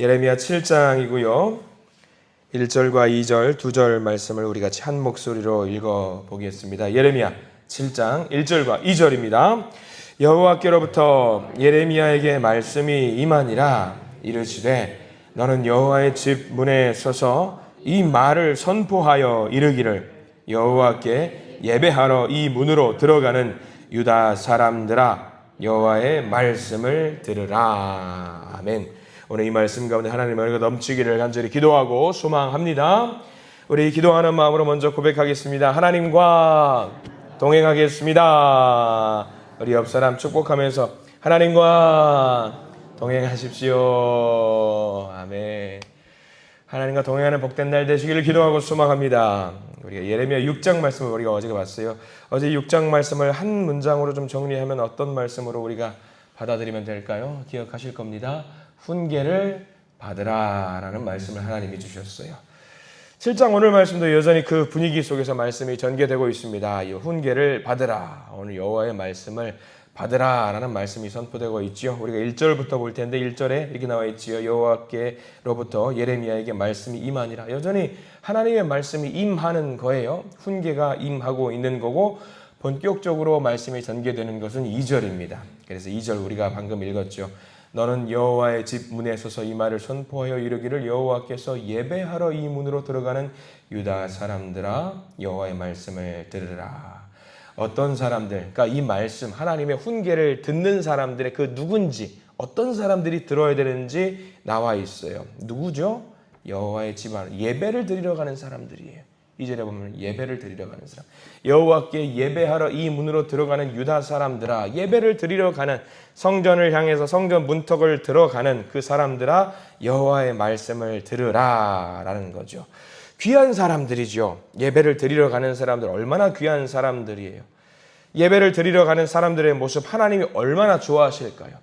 예레미야 7장이고요. 1절과 2절, 2절 말씀을 우리 같이 한 목소리로 읽어보겠습니다. 예레미야 7장 1절과 2절입니다. 여호와께로부터 예레미야에게 말씀이 임하니라. 이르시되 너는 여호와의 집 문에 서서 이 말을 선포하여 이르기를 여호와께 예배하러 이 문으로 들어가는 유다 사람들아 여호와의 말씀을 들으라. 아멘. 오늘 이 말씀 가운데 하나님의 은혜가 넘치기를 간절히 기도하고 소망합니다. 우리 기도하는 마음으로 먼저 고백하겠습니다. 하나님과 동행하겠습니다. 우리 옆 사람 축복하면서 하나님과 동행하십시오. 아멘. 하나님과 동행하는 복된 날 되시기를 기도하고 소망합니다. 우리가 예레미야 6장 말씀을 우리가 어제 봤어요. 어제 6장 말씀을 한 문장으로 좀 정리하면 어떤 말씀으로 우리가 받아들이면 될까요? 기억하실 겁니다. 훈계를 받으라 라는 말씀을 하나님이 주셨어요. 7장 오늘 말씀도 여전히 그 분위기 속에서 말씀이 전개되고 있습니다. 이 훈계를 받으라, 오늘 여호와의 말씀을 받으라 라는 말씀이 선포되고 있지요. 우리가 1절부터 볼 텐데 1절에 이렇게 나와 있지요. 여호와께로부터 예레미야에게 말씀이 임하니라. 여전히 하나님의 말씀이 임하는 거예요. 훈계가 임하고 있는 거고 본격적으로 말씀이 전개되는 것은 2절입니다. 그래서 2절 우리가 방금 읽었죠. 너는 여호와의 집 문에 서서 이 말을 선포하여 이르기를 여호와께서 예배하러 이 문으로 들어가는 유다 사람들아 여호와의 말씀을 들으라. 어떤 사람들, 그러니까 이 말씀 하나님의 훈계를 듣는 사람들의 그 누군지 어떤 사람들이 들어야 되는지 나와 있어요. 누구죠? 여호와의 집 안에 예배를 드리러 가는 사람들이에요. 2절에 보면 예배를 드리러 가는 사람, 여호와께 예배하러 이 문으로 들어가는 유다 사람들아, 예배를 드리러 가는 성전을 향해서 성전 문턱을 들어가는 그 사람들아 여호와의 말씀을 들으라 라는 거죠. 귀한 사람들이죠. 예배를 드리러 가는 사람들 얼마나 귀한 사람들이에요. 예배를 드리러 가는 사람들의 모습 하나님이 얼마나 좋아하실까요?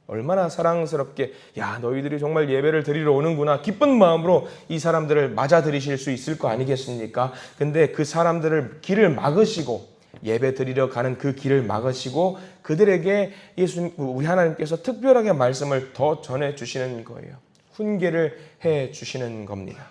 얼마나 사랑스럽게 야 너희들이 정말 예배를 드리러 오는구나 기쁜 마음으로 이 사람들을 맞아들이실 수 있을 거 아니겠습니까? 근데 그 사람들을 길을 막으시고 예배 드리러 가는 그 길을 막으시고 그들에게 우리 하나님께서 특별하게 말씀을 더 전해주시는 거예요. 훈계를 해주시는 겁니다.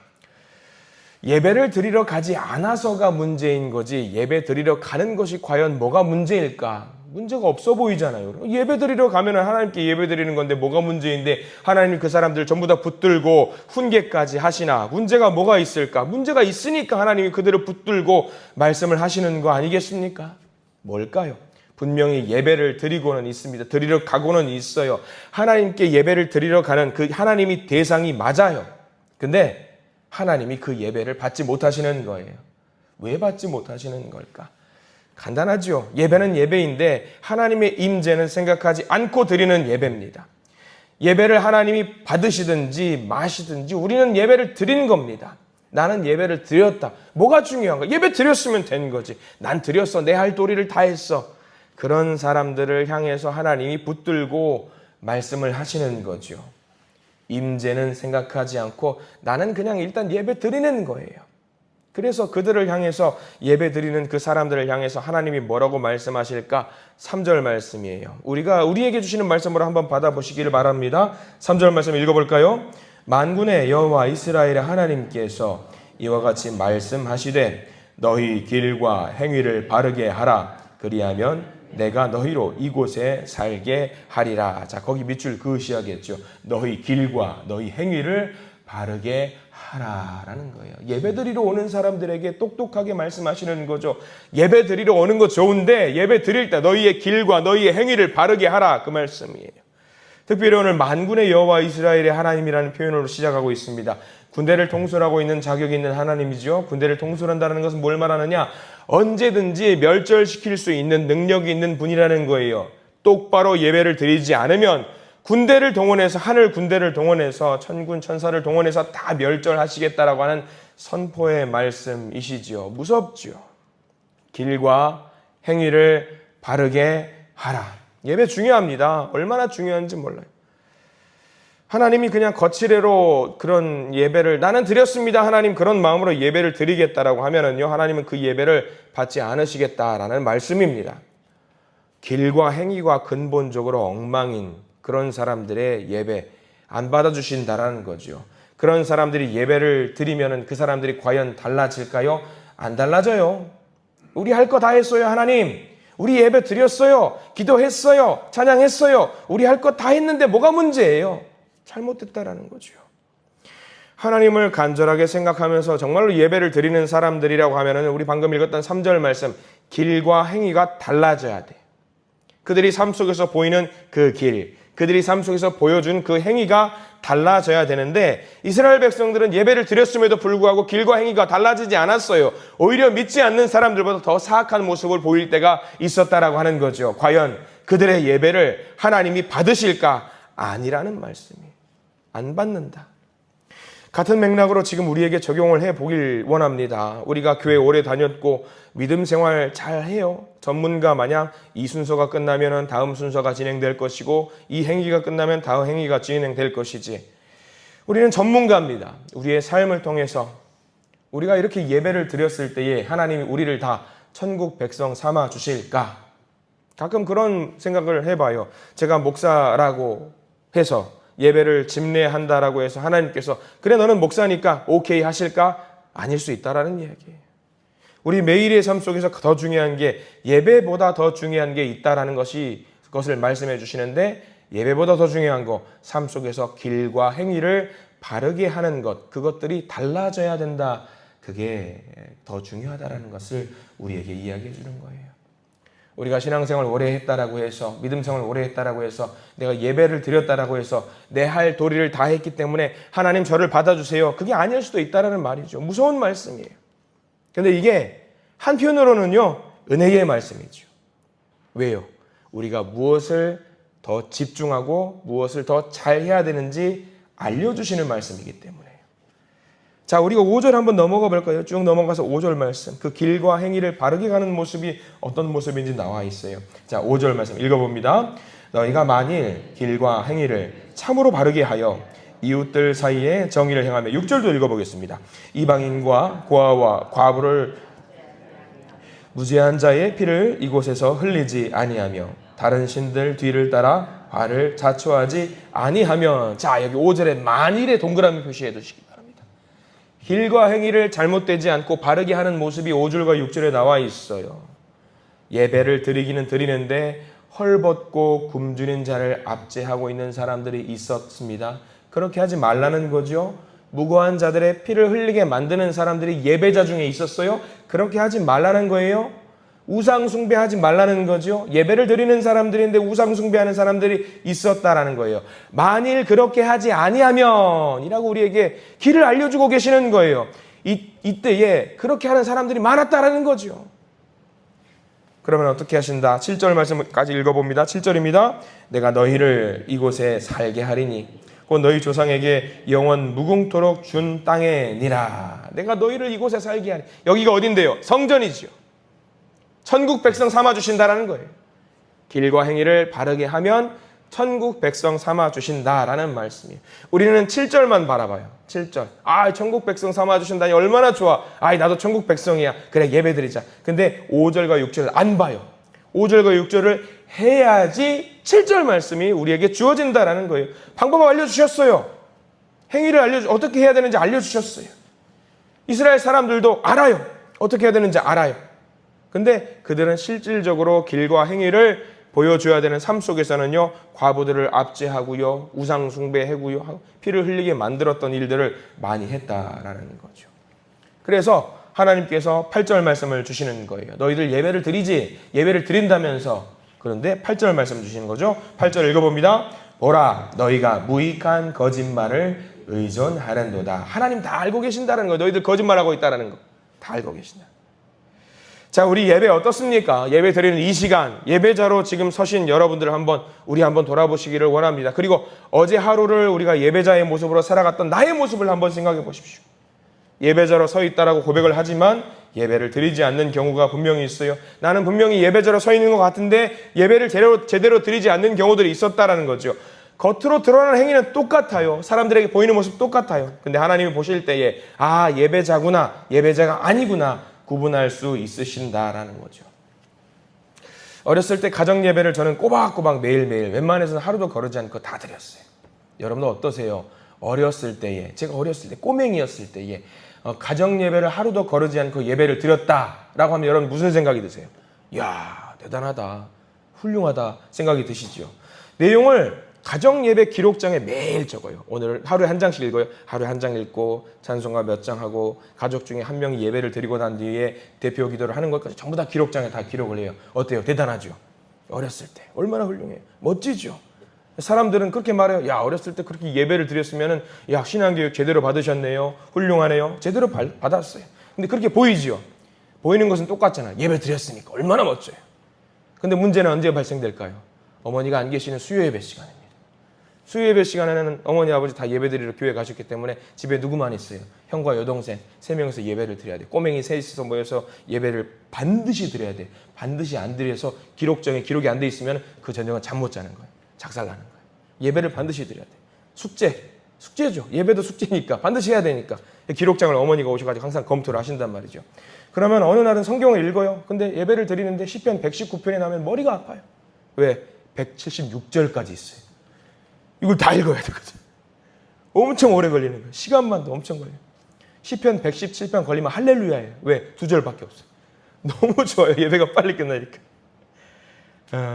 예배를 드리러 가지 않아서가 문제인 거지 예배 드리러 가는 것이 과연 뭐가 문제일까? 문제가 없어 보이잖아요. 예배 드리러 가면 하나님께 예배 드리는 건데 뭐가 문제인데 하나님이 그 사람들 전부 다 붙들고 훈계까지 하시나? 문제가 뭐가 있을까? 문제가 있으니까 하나님이 그들을 붙들고 말씀을 하시는 거 아니겠습니까? 뭘까요? 분명히 예배를 드리고는 있습니다. 드리러 가고는 있어요. 하나님께 예배를 드리러 가는 그 하나님이 대상이 맞아요. 근데 하나님이 그 예배를 받지 못하시는 거예요. 왜 받지 못하시는 걸까? 간단하죠. 예배는 예배인데 하나님의 임재는 생각하지 않고 드리는 예배입니다. 예배를 하나님이 받으시든지 마시든지 우리는 예배를 드린 겁니다. 나는 예배를 드렸다. 뭐가 중요한가? 예배 드렸으면 된 거지. 난 드렸어. 내 할 도리를 다 했어. 그런 사람들을 향해서 하나님이 붙들고 말씀을 하시는 거죠. 임재는 생각하지 않고 나는 그냥 일단 예배 드리는 거예요. 그래서 그들을 향해서 예배 드리는 그 사람들을 향해서 하나님이 뭐라고 말씀하실까? 3절 말씀이에요. 우리에게 주시는 말씀으로 한번 받아보시기를 바랍니다. 3절 말씀 읽어볼까요? 만군의 여호와 이스라엘의 하나님께서 이와 같이 말씀하시되 너희 길과 행위를 바르게 하라. 그리하면 내가 너희로 이곳에 살게 하리라. 자, 거기 밑줄 그으셔야겠죠. 너희 길과 너희 행위를 바르게 하라라는 거예요. 예배 드리러 오는 사람들에게 똑똑하게 말씀하시는 거죠. 예배 드리러 오는 거 좋은데 예배 드릴 때 너희의 길과 너희의 행위를 바르게 하라 그 말씀이에요. 특별히 오늘 만군의 여호와 이스라엘의 하나님이라는 표현으로 시작하고 있습니다. 군대를 통솔하고 있는 자격이 있는 하나님이죠. 군대를 통솔한다는 것은 뭘 말하느냐? 언제든지 멸절시킬 수 있는 능력이 있는 분이라는 거예요. 똑바로 예배를 드리지 않으면 군대를 동원해서 하늘 군대를 동원해서 천군 천사를 동원해서 다 멸절하시겠다라고 하는 선포의 말씀이시지요. 무섭죠. 길과 행위를 바르게 하라. 예배 중요합니다. 얼마나 중요한지 몰라요. 하나님이 그냥 거칠애로 그런 예배를 나는 드렸습니다. 하나님 그런 마음으로 예배를 드리겠다라고 하면은요. 하나님은 그 예배를 받지 않으시겠다라는 말씀입니다. 길과 행위가 근본적으로 엉망인 그런 사람들의 예배, 안 받아주신다라는 거죠. 그런 사람들이 예배를 드리면은 그 사람들이 과연 달라질까요? 안 달라져요. 우리 할 거 다 했어요, 하나님. 우리 예배 드렸어요. 기도했어요. 찬양했어요. 우리 할 거 다 했는데 뭐가 문제예요? 잘못됐다라는 거죠. 하나님을 간절하게 생각하면서 정말로 예배를 드리는 사람들이라고 하면은 우리 방금 읽었던 3절 말씀, 길과 행위가 달라져야 돼. 그들이 삶 속에서 보이는 그 길, 그들이 삶 속에서 보여준 그 행위가 달라져야 되는데 이스라엘 백성들은 예배를 드렸음에도 불구하고 길과 행위가 달라지지 않았어요. 오히려 믿지 않는 사람들보다 더 사악한 모습을 보일 때가 있었다라고 하는 거죠. 과연 그들의 예배를 하나님이 받으실까? 아니라는 말씀이에요. 안 받는다. 같은 맥락으로 지금 우리에게 적용을 해보길 원합니다. 우리가 교회 오래 다녔고 믿음 생활 잘 해요. 전문가 마냥 이 순서가 끝나면 다음 순서가 진행될 것이고 이 행위가 끝나면 다음 행위가 진행될 것이지. 우리는 전문가입니다. 우리의 삶을 통해서 우리가 이렇게 예배를 드렸을 때에 하나님이 우리를 다 천국 백성 삼아 주실까? 가끔 그런 생각을 해봐요. 제가 목사라고 해서 예배를 집례한다라고 해서 하나님께서 그래 너는 목사니까 오케이 하실까? 아닐 수 있다라는 이야기예요. 우리 매일의 삶 속에서 더 중요한 게 예배보다 더 중요한 게 있다라는 것을 말씀해 주시는데 예배보다 더 중요한 거 삶 속에서 길과 행위를 바르게 하는 것 그것들이 달라져야 된다. 그게 더 중요하다라는 것을 우리에게 이야기해 주는 거예요. 우리가 신앙생활 오래 했다라고 해서 믿음생활 오래 했다라고 해서 내가 예배를 드렸다라고 해서 내 할 도리를 다 했기 때문에 하나님 저를 받아주세요. 그게 아닐 수도 있다라는 말이죠. 무서운 말씀이에요. 그런데 이게 한편으로는요 은혜의 말씀이죠. 왜요? 우리가 무엇을 더 집중하고 무엇을 더 잘해야 되는지 알려주시는 말씀이기 때문에 자, 우리가 5절 한번 넘어가 볼까요? 쭉 넘어가서 5절 말씀. 그 길과 행위를 바르게 가는 모습이 어떤 모습인지 나와 있어요. 자, 5절 말씀 읽어봅니다. 너희가 만일 길과 행위를 참으로 바르게 하여 이웃들 사이에 정의를 행하며 6절도 읽어보겠습니다. 이방인과 고아와 과부를 무죄한 자의 피를 이곳에서 흘리지 아니하며 다른 신들 뒤를 따라 발을 자초하지 아니하면 자, 여기 5절에 만일에 동그라미 표시해 두시기 바랍니다. 길과 행위를 잘못되지 않고 바르게 하는 모습이 5절과 6절에 나와 있어요. 예배를 드리기는 드리는데 헐벗고 굶주린 자를 압제하고 있는 사람들이 있었습니다. 그렇게 하지 말라는 거죠. 무고한 자들의 피를 흘리게 만드는 사람들이 예배자 중에 있었어요. 그렇게 하지 말라는 거예요. 우상 숭배하지 말라는 거죠. 예배를 드리는 사람들인데 우상 숭배하는 사람들이 있었다라는 거예요. 만일 그렇게 하지 아니하면 이라고 우리에게 길을 알려주고 계시는 거예요. 이때에 그렇게 하는 사람들이 많았다라는 거죠. 그러면 어떻게 하신다? 7절 말씀까지 읽어봅니다. 7절입니다. 내가 너희를 이곳에 살게 하리니 곧 너희 조상에게 영원 무궁토록 준 땅에니라. 내가 너희를 이곳에 살게 하리. 여기가 어딘데요? 성전이지요. 천국 백성 삼아주신다라는 거예요. 길과 행위를 바르게 하면 천국 백성 삼아주신다라는 말씀이에요. 우리는 7절만 바라봐요. 7절. 아, 천국 백성 삼아주신다니 얼마나 좋아. 아, 나도 천국 백성이야. 그래, 예배드리자. 근데 5절과 6절을 안 봐요. 5절과 6절을 해야지 7절 말씀이 우리에게 주어진다라는 거예요. 방법을 알려주셨어요. 행위를 어떻게 해야 되는지 알려주셨어요. 이스라엘 사람들도 알아요. 어떻게 해야 되는지 알아요. 근데 그들은 실질적으로 길과 행위를 보여줘야 되는 삶 속에서는요, 과부들을 압제하고요, 우상 숭배하고요, 피를 흘리게 만들었던 일들을 많이 했다라는 거죠. 그래서 하나님께서 8절 말씀을 주시는 거예요. 너희들 예배를 드리지, 예배를 드린다면서. 그런데 8절 말씀 주시는 거죠. 8절 읽어봅니다. 보라, 너희가 무익한 거짓말을 의존하는도다. 하나님 다 알고 계신다는 거예요. 너희들 거짓말하고 있다는 거 다 알고 계신다. 자, 우리 예배 어떻습니까? 예배 드리는 이 시간, 예배자로 지금 서신 여러분들 우리 한번 돌아보시기를 원합니다. 그리고 어제 하루를 우리가 예배자의 모습으로 살아갔던 나의 모습을 한번 생각해 보십시오. 예배자로 서 있다라고 고백을 하지만 예배를 드리지 않는 경우가 분명히 있어요. 나는 분명히 예배자로 서 있는 것 같은데 예배를 제대로 드리지 않는 경우들이 있었다라는 거죠. 겉으로 드러나는 행위는 똑같아요. 사람들에게 보이는 모습 똑같아요. 근데 하나님이 보실 때에 아, 예배자구나, 예배자가 아니구나 구분할 수 있으신다라는 거죠. 어렸을 때 가정 예배를 저는 꼬박꼬박 매일매일 웬만해서는 하루도 거르지 않고 다 드렸어요. 여러분은 어떠세요? 어렸을 때에, 제가 어렸을 때 꼬맹이였을 때에 가정 예배를 하루도 거르지 않고 예배를 드렸다라고 하면 여러분 무슨 생각이 드세요? 이야, 대단하다, 훌륭하다 생각이 드시죠. 내용을 가정 예배 기록장에 매일 적어요. 오늘 하루에 한 장씩 읽어요. 하루에 한 장 읽고 찬송가 몇 장 하고 가족 중에 한 명이 예배를 드리고 난 뒤에 대표 기도를 하는 것까지 전부 다 기록장에 다 기록을 해요. 어때요? 대단하죠? 어렸을 때 얼마나 훌륭해요? 멋지죠? 사람들은 그렇게 말해요. 야, 어렸을 때 그렇게 예배를 드렸으면은 야, 신앙교육 제대로 받으셨네요. 훌륭하네요. 제대로 받았어요. 근데 그렇게 보이죠? 보이는 것은 똑같잖아요. 예배 드렸으니까 얼마나 멋져요. 근데 문제는 언제 발생될까요? 어머니가 안 계시는 수요 예배 시간입니다. 수요 예배 시간에는 어머니 아버지 다 예배 드리러 교회 가셨기 때문에 집에 누구만 있어요? 형과 여동생 3명이서 예배를 드려야 돼. 꼬맹이 셋이서 모여서 예배를 반드시 드려야 돼. 반드시 안 드려서 기록장에 기록이 안 돼 있으면 그 저녁은 잠 못 자는 거예요. 작살나는 거예요. 예배를 반드시 드려야 돼. 숙제죠. 예배도 숙제니까 반드시 해야 되니까. 기록장을 어머니가 오셔가지고 항상 검토를 하신단 말이죠. 그러면 어느 날은 성경을 읽어요. 근데 예배를 드리는데 시편 119편에 나면 머리가 아파요. 왜? 176절까지 있어요. 이걸 다 읽어야 되거든. 엄청 오래 걸리는 거예요. 시간만도 엄청 걸려요. 시편 117편 걸리면 할렐루야예요. 왜? 2절밖에 없어요. 너무 좋아요. 예배가 빨리 끝나니까.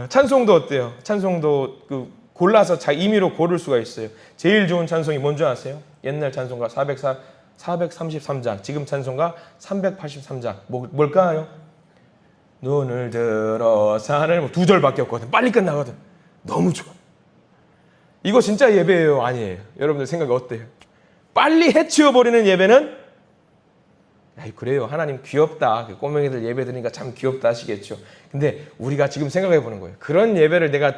찬송도 어때요? 찬송도 골라서 임의로 고를 수가 있어요. 제일 좋은 찬송이 뭔지 아세요? 옛날 찬송가 433장, 지금 찬송가 383장. 뭘까요? 눈을 들어 산을 2절밖에 없거든. 빨리 끝나거든. 너무 좋아. 이거 진짜 예배예요? 아니에요? 여러분들 생각이 어때요? 빨리 해치워버리는 예배는? 그래요. 하나님 귀엽다. 꼬맹이들 예배 드리니까 참 귀엽다 하시겠죠. 근데 우리가 지금 생각해 보는 거예요. 그런 예배를 내가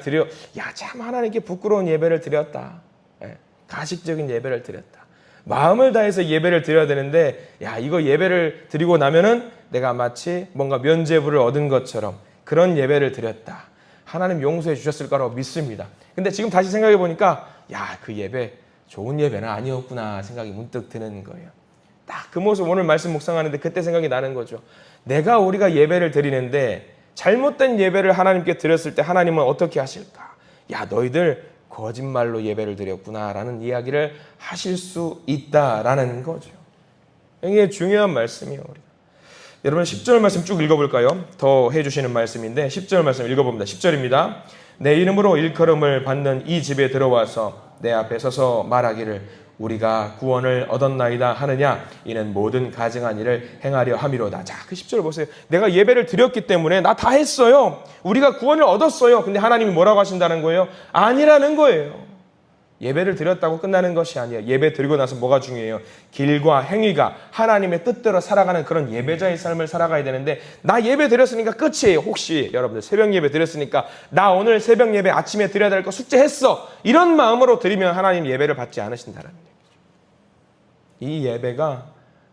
참 하나님께 부끄러운 예배를 드렸다. 가식적인 예배를 드렸다. 마음을 다해서 예배를 드려야 되는데, 이거 예배를 드리고 나면은 내가 마치 뭔가 면죄부를 얻은 것처럼 그런 예배를 드렸다. 하나님 용서해 주셨을 거라고 믿습니다. 근데 지금 다시 생각해 보니까, 그 예배 좋은 예배는 아니었구나 생각이 문득 드는 거예요. 딱 그 모습 오늘 말씀 묵상하는데 그때 생각이 나는 거죠. 우리가 예배를 드리는데 잘못된 예배를 하나님께 드렸을 때 하나님은 어떻게 하실까? 너희들 거짓말로 예배를 드렸구나 라는 이야기를 하실 수 있다라는 거죠. 굉장히 중요한 말씀이에요. 여러분 10절 말씀 쭉 읽어볼까요? 더 해주시는 말씀인데 10절 말씀 읽어봅니다. 10절입니다. 내 이름으로 일컬음을 받는 이 집에 들어와서 내 앞에 서서 말하기를 우리가 구원을 얻었나이다 하느냐, 이는 모든 가증한 일을 행하려 함이로다. 자, 그 10절 보세요. 내가 예배를 드렸기 때문에 나 다 했어요. 우리가 구원을 얻었어요. 근데 하나님이 뭐라고 하신다는 거예요? 아니라는 거예요. 예배를 드렸다고 끝나는 것이 아니에요. 예배 드리고 나서 뭐가 중요해요? 길과 행위가 하나님의 뜻대로 살아가는 그런 예배자의 삶을 살아가야 되는데, 나 예배 드렸으니까 끝이에요. 혹시 여러분들 새벽 예배 드렸으니까 나 오늘 새벽 예배 아침에 드려야 될 거 숙제했어, 이런 마음으로 드리면 하나님 예배를 받지 않으신다는 얘기죠. 이 예배가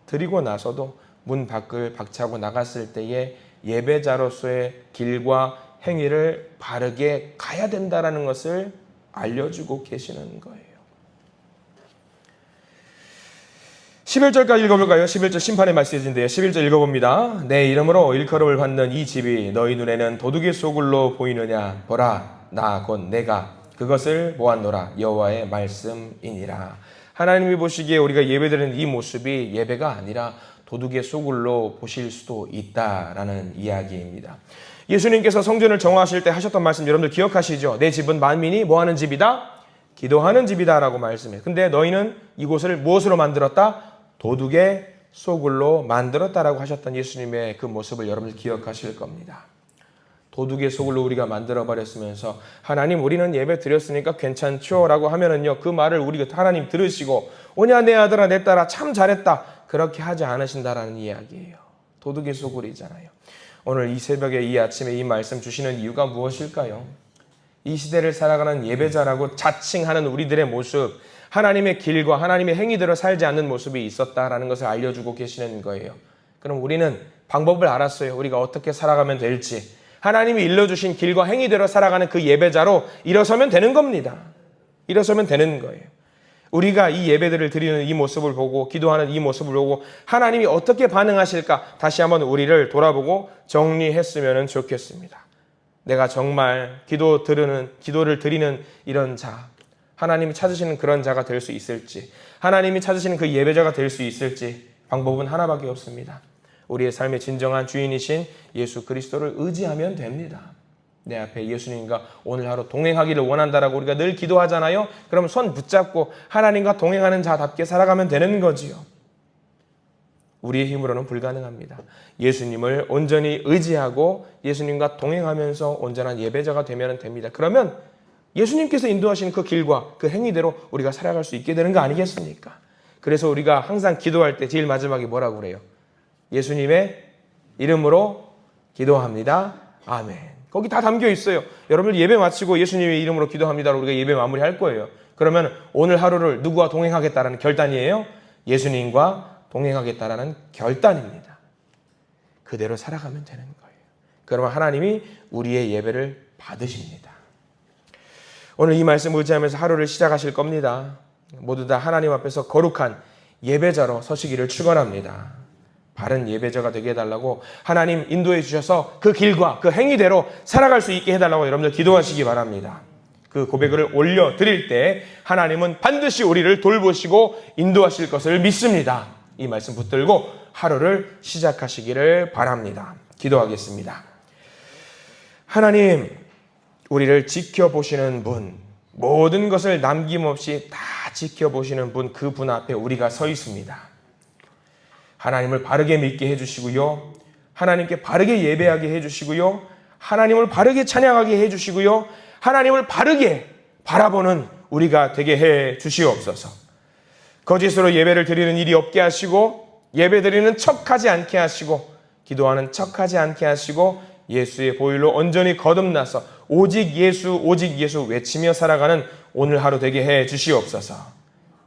드리고 나서도 문 밖을 박차고 나갔을 때에 예배자로서의 길과 행위를 바르게 가야 된다는 것을 알려주고 계시는 거예요. 11절까지 읽어볼까요? 11절 심판의 말씀인데요. 11절 읽어봅니다. 내 이름으로 일컬음을 받는 이 집이 너희 눈에는 도둑의 소굴로 보이느냐? 보라, 나 곧 내가 그것을 보았노라. 여호와의 말씀이니라. 하나님이 보시기에 우리가 예배드리는 이 모습이 예배가 아니라 도둑의 소굴로 보실 수도 있다라는 이야기입니다. 예수님께서 성전을 정화하실 때 하셨던 말씀 여러분들 기억하시죠? 내 집은 만민이 뭐하는 집이다? 기도하는 집이다 라고 말씀해요. 근데 너희는 이곳을 무엇으로 만들었다? 도둑의 소굴로 만들었다라고 하셨던 예수님의 그 모습을 여러분들 기억하실 겁니다. 도둑의 소굴로 우리가 만들어버렸으면서 하나님 우리는 예배 드렸으니까 괜찮죠? 라고 하면은요, 그 말을 우리가 하나님 들으시고 오냐 내 아들아 내 딸아 참 잘했다 그렇게 하지 않으신다라는 이야기예요. 도둑의 소굴이잖아요. 오늘 이 새벽에 이 아침에 이 말씀 주시는 이유가 무엇일까요? 이 시대를 살아가는 예배자라고 자칭하는 우리들의 모습, 하나님의 길과 하나님의 행위대로 살지 않는 모습이 있었다라는 것을 알려주고 계시는 거예요. 그럼 우리는 방법을 알았어요. 우리가 어떻게 살아가면 될지. 하나님이 일러주신 길과 행위대로 살아가는 그 예배자로 일어서면 되는 겁니다. 일어서면 되는 거예요. 우리가 이 예배들을 드리는 이 모습을 보고 기도하는 이 모습을 보고 하나님이 어떻게 반응하실까 다시 한번 우리를 돌아보고 정리했으면 좋겠습니다. 내가 정말 기도를 드리는 이런 자, 하나님이 찾으시는 그런 자가 될 수 있을지, 하나님이 찾으시는 그 예배자가 될 수 있을지 방법은 하나밖에 없습니다. 우리의 삶의 진정한 주인이신 예수 그리스도를 의지하면 됩니다. 내 앞에 예수님과 오늘 하루 동행하기를 원한다라고 우리가 늘 기도하잖아요. 그럼 손 붙잡고 하나님과 동행하는 자답게 살아가면 되는 거지요. 우리의 힘으로는 불가능합니다. 예수님을 온전히 의지하고 예수님과 동행하면서 온전한 예배자가 되면 됩니다. 그러면 예수님께서 인도하시는 그 길과 그 행위대로 우리가 살아갈 수 있게 되는 거 아니겠습니까? 그래서 우리가 항상 기도할 때 제일 마지막에 뭐라고 그래요? 예수님의 이름으로 기도합니다. 아멘. 거기 다 담겨 있어요. 여러분들 예배 마치고 예수님의 이름으로 기도합니다로 우리가 예배 마무리할 거예요. 그러면 오늘 하루를 누구와 동행하겠다라는 결단이에요? 예수님과 동행하겠다라는 결단입니다. 그대로 살아가면 되는 거예요. 그러면 하나님이 우리의 예배를 받으십니다. 오늘 이 말씀 의지하면서 하루를 시작하실 겁니다. 모두 다 하나님 앞에서 거룩한 예배자로 서시기를 축원합니다. 바른 예배자가 되게 해달라고 하나님 인도해 주셔서 그 길과 그 행위대로 살아갈 수 있게 해달라고 여러분들 기도하시기 바랍니다. 그 고백을 올려드릴 때 하나님은 반드시 우리를 돌보시고 인도하실 것을 믿습니다. 이 말씀 붙들고 하루를 시작하시기를 바랍니다. 기도하겠습니다. 하나님, 우리를 지켜보시는 분, 모든 것을 남김없이 다 지켜보시는 분, 그 분 앞에 우리가 서 있습니다. 하나님을 바르게 믿게 해주시고요. 하나님께 바르게 예배하게 해주시고요. 하나님을 바르게 찬양하게 해주시고요. 하나님을 바르게 바라보는 우리가 되게 해 주시옵소서. 거짓으로 예배를 드리는 일이 없게 하시고 예배 드리는 척하지 않게 하시고 기도하는 척하지 않게 하시고 예수의 보혈로 온전히 거듭나서 오직 예수 외치며 살아가는 오늘 하루 되게 해 주시옵소서.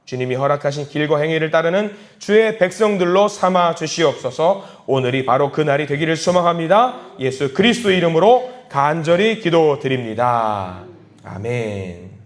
주님이 허락하신 길과 행위를 따르는 주의 백성들로 삼아 주시옵소서. 오늘이 바로 그날이 되기를 소망합니다. 예수 그리스도 이름으로 간절히 기도드립니다. 아멘.